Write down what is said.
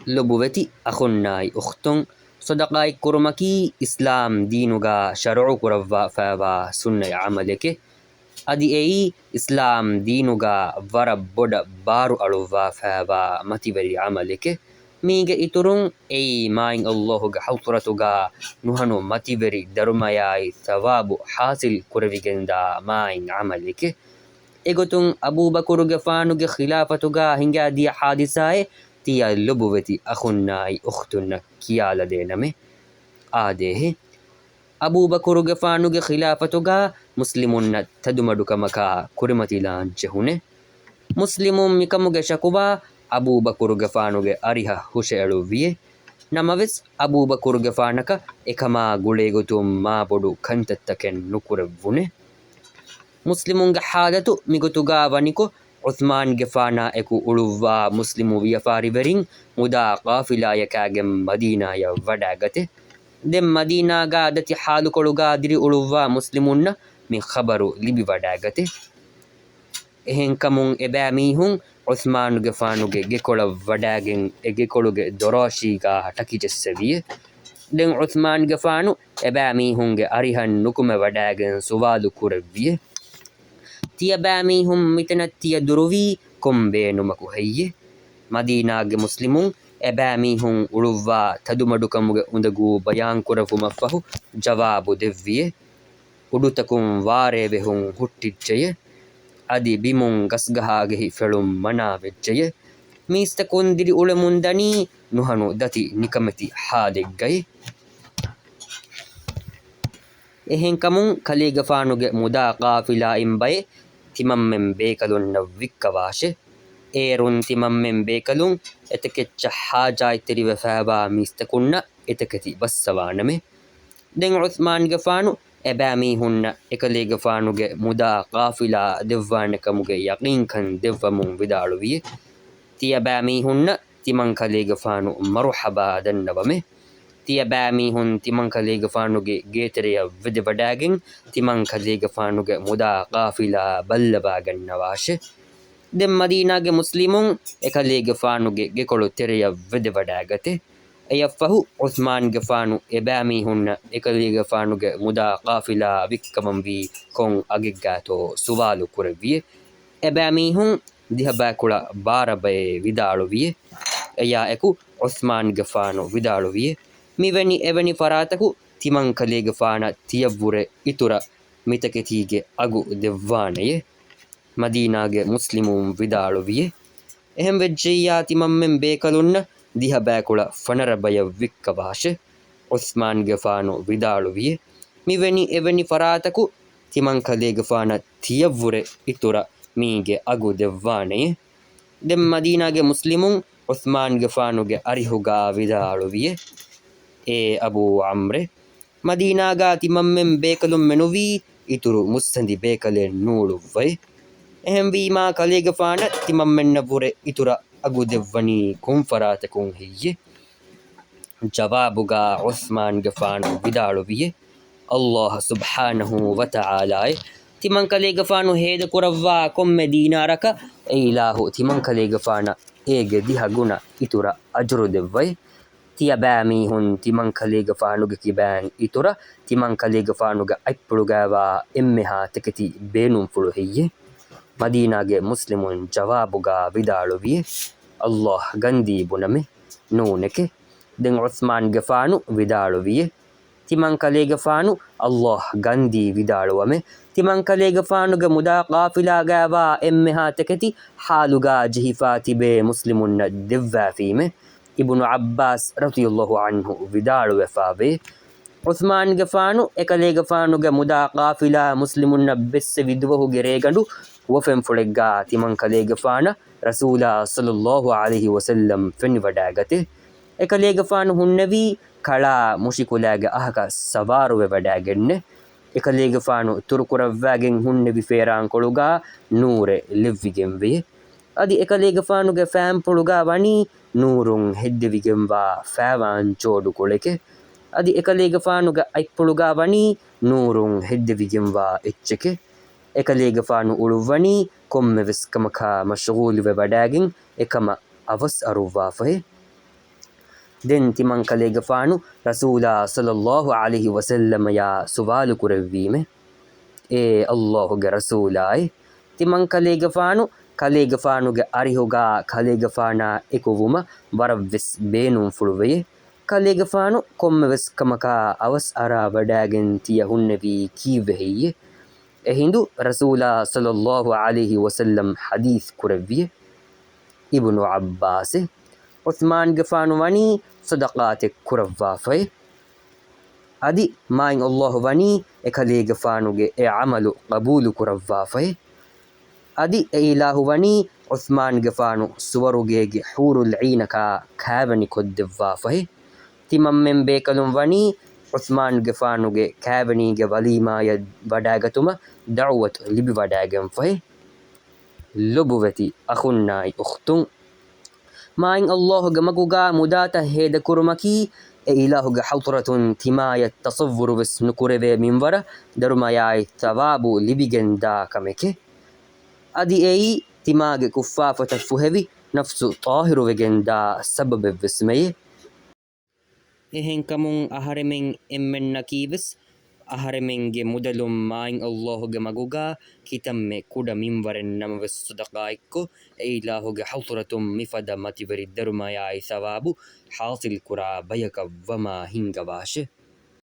لبوتي أخناي أختن صدقاي كرمكي إسلام دينوغا شرعو كرفا فابا سنة عملك أدي أي إسلام دينوغا ورب بودا بارو ألوفا فابا متبري عملك ميغا إترون أي ماين اللهوغا حوطرتوغا نهانو متبري درمياي ثواب حاصل كرفيغندا ماين عملك إغتون أبو بكر غفانوغ خلافتوغا هنگا دي حادثاي تيا لبوتي أخناي أختن كيالا دينمي آده أبو بكر غفانوغ خلافتوغا مسلمون تدمدوكمكا كرمتي لانجهونه مسلمون مكموغ شكوبا أبو بكر غفانوغ أريها هشيلوويه نموس أبو بكر غفانك إكما غوليغتوم ما بودو كنتتكن نكرفونه ಮುಸ್ಲಿಮುಂಗ ಹಾದತು ಮಿಗುತುಗಾ ವನಿಕು Usman ಗೆಫಾನಾ ಎಕು ಉಳುವ್ವಾ Muslim ವಿಯಫಾರಿವರಿಂ ಮುದಾ ಕಾಫಿಲಾಯಕಾಗೆಂ ಮದೀನಾಯ ವಡಾಗತೆ ದೆಂ ಮದೀನಾಗಾ ದತಿ ಹಾಲುಕೊಳುಗಾ ದಿರಿ ಉಳುವ್ವಾ ಮುಸ್ಲಿಮುನ್ನ ಮಿ ಖಬರು Libby ವಡಾಗತೆ ಎಹೆಂ ಕಮುಂ ಎಬෑ ಮೀಹುಂ Usman ಗೆಫಾನುಗೆ ಗೆಕೊಳ ವಡಾಗೆಂ ಎಗೆಕೊಳುಗೆ ದೊರಾಶೀಗಾ ಹಟಕಿಜೆಸ್ಸವಿಯೆ ದೆಂ Usman ಗೆಫಾನು ಎಬෑ ಮೀಹುಂಗೆ ಅರಿಹನ್ ನುಕುಮೆ ವಡಾಗೆಂ ಸುವಾಲು ಕುರವ್ವಿಯೆ තිය බෑමීහුම් මිතනත් තිය දුරුවී කොම්බේනුමකු හෙయ్యෙ මදීනාගේ මුස්ලිමුන් එබෑමීහුන් උළුව්වා තදුමඩුකමුගේ උඳගූ බයාංකුරෆුමෆහු ජවාබු දෙව්විය උඩුතකුම් වාරේවෙහුන් හුට්ටිච්චය අදි බිමුන් ගස්ගහාගෙහි ෆෙළුම් මනාවෙච්චය මීස්තකුන් දිරි උළමුන් දනී නුහනු දති නිකමති හාදෙක්ගයි එහෙන් කමුන් කලීගෆානුගේ මුදා කාෆිලා ඉම්බය තිමම්මෙන් බේකලුන්න වික්කවාශෙ ඒරුන් තිමම්මෙන් බේකලුන් එතකෙච්ච හාජායිතරිව ෆෑබා මිස්තකුන්න එතකති බස්සවානමෙ දෙන් උස්මාන් ගෆානු එබෑමීහුන්න එකලීගෆානුගේ මුදා කාෆිලා දෙව්වානකමුගේ යකීන්කන් දෙව්වමුන් විදාළුවිය තිය බෑමීහුන්න තිමන් කලීගෆානු මරුහබා දන්නවමෙ තිය බෑමීහුන් තිමන් කලීගෆානුගේ ගේතරය වෙද වඩාගෙන් තිමන් කලීගෆානුගේ මුදා කාෆිලා බල්ලබා ගන්නවාශෙ දෙම් මදීනාගේ මුස්ලිමුන් එකලීගෆානුගේ ගෙකොළු තෙරය වෙද වඩාගතේ එයෆහු උස්මාන් ගෆානු එබෑමීහුන්න එකලීගෆානුගේ මුදා කාෆිලා වික්කමම් වී කොන් අගෙග්ගාතෝ සුවාලු කුරවිය එබෑමීහුන් දිහබෑකුಳ බාරබයේ විදාළුවිය එයා එකු උස්මාන් ගෆානු විදාළුවිය මිවැනි එවැනි ෆරාතකු තිමන් කලීගෆාන තියව්වුර ඉතුර මිතකෙතීගේ අගු දෙව්වානයේ මදීනාගේ මුස්ලිමුන් විදාළුවිය එහෙම් වෙච්චෙයා තිමම්මෙන් බේකලුන්න දිහබෑකුළ ෆනරබය වික්කවාශ උස්මාන් ගෆානු විදාළුවිය මිවැනි එවැනි ෆරාතකු තිමන් කලීගෆාන තියව්වුර ඉතුර මීගේ අගු දෙව්වානයේ දෙම් මදීනාගේ මුස්ලිමුන් උස්මාන් ගෆානුගේ අරිහුගා විදාළුවිය ඒ අබූ අම්රෙ මදීනාගා තිමම්මෙන් බේකලුම් මෙනුවී ඉතුරු මුස්සඳි බේකලෙන් නූළුව්වයි එහෙම් වීමා කලීගෆාන තිමම්මෙන්නවුර ඉතුර අගු දෙව්වනී කුම්ෆරාතකුන් හෙయ్యෙ ජවාබුගා උස්මාන් ගෆානු විදාළුවිය අල්ලාහ් සුබ්හානහු වතආලායි තිමන් කලීගෆානු හේද කුරව්වා කොම්මෙ දීනාරක එයිලාහු තිමන් කලීගෆාන ඒගෙ දිහගුණ ඉතුර අජුරු දෙව්වයි තිය බෑමීහුන් තිමන් කලීගෆානුගේ කිබෑන් ඉතුර තිමන් කලීගෆානුගේ අයිප්පුළුගෑවා එම්මෙහා තෙකති බේනුම් ෆුළු හෙయ్యෙ මදීනාගේ මුස්ලිමුන් ජවාබුගා විදාළුවිය අල්ලාහ් ගන්දී බුනමෙ නූනෙකෙ දෙන් උස්මාන් ගෆානු විදාළුවිය තිමන් කලීගෆානු අල්ලාහ් ගන්දී විදාළුවමෙ තිමන් කලීගෆානුගේ මුදා කාෆිලා ගෑවා එම්මෙහා තෙකති හාලුගා ජිහිෆා තිබේ මුස්ලිමුන්න දෙව්වාෆීමෙ ඉබ්නු අබ්බාස් රදියල්ලාහු අන්හු විදාළුවෙෆාවේ උස්මාන් ගෆානු එකලීගෆානුගේ මුදා කාෆිලා මුස්ලිමුන්න බෙස්ස විදුවහුගේ රේගඬු වෆෙන් ෆුලෙග්ගා තිමන් කලීගෆාන රසූලා සල්ලල්ලාහු අලයිහි වසල්ලම් ෆෙන් වඩාගතේ එකලීගෆානු හුන්නවී කලා මුෂිකුලාගේ අහක සවාරුවෙ වඩාගෙන්න එකලීගෆානු තුරුකුරව්වාගෙන් හුන්නවි ෆේරාන් කොළුගා නූරෙ ලිව්විගෙන් වේ අදි එකලීගෆානුගේ ෆෑම් පොළුගා වනී නූරුන් හෙද්දවිගෙන්වා ෆෑවාන් චෝඩු කොළෙකෙ අදි එකලීගෆානුගේ අයිප්පුළුගා වනී නූරුන් හෙද්දවිගෙන්වා එච්චෙකෙ එකලීගෆානු උළුවනී කොම්මෙ වෙස්කමකා මශගූලිවෙ වඩාගෙන් එකම hours අරුව්වා ෆහෙ den timan kalega fanu Rasula sallallahu alaihi wasallam ya suwalu kurawime e Allahu ge Rasulai timan kalega fanu ge arihuga kalega fana ekuvuma waravvis beenum fulweye kalega fanu kommeves kamaka awas ara wadagen tiya hunnevi kiwehiye ehindu Rasula sallallahu alaihi wasallam hadith kurawye Ibnu Abbas Uthman ge fanu wani sadaqate kurawwafaye adi main Allah wani e kalega fanuge e amalu qabulu kurawwafaye adi e ilahu wani Uthman ge fanu suwarugege hurul aynaka kaabani koddewwafaye timam men bekalum wani Uthman ge fanuge kaabanige walimaya wadagatuma da'wat libi wadagen faye lobuvati akhunai ukhtun main Allah ge maguga mudata heda kurmaki e ilahu ge hawtratun timaya tasawwuru bes nukureve minwara darumayai thawabu libigen da kameke adi ei timage kuffafata fuhevi nafsu tahiru wegen da sababe vesmeye ehen kamun aharemen emmenna kives aharemenge mudalum main Allahuge maguga kitamme kuda minwaren namaves sadaqa ikko e ilahuge hawturatum mifada mativeri darumayai thawabu hasil kura bayaka wama hingawashe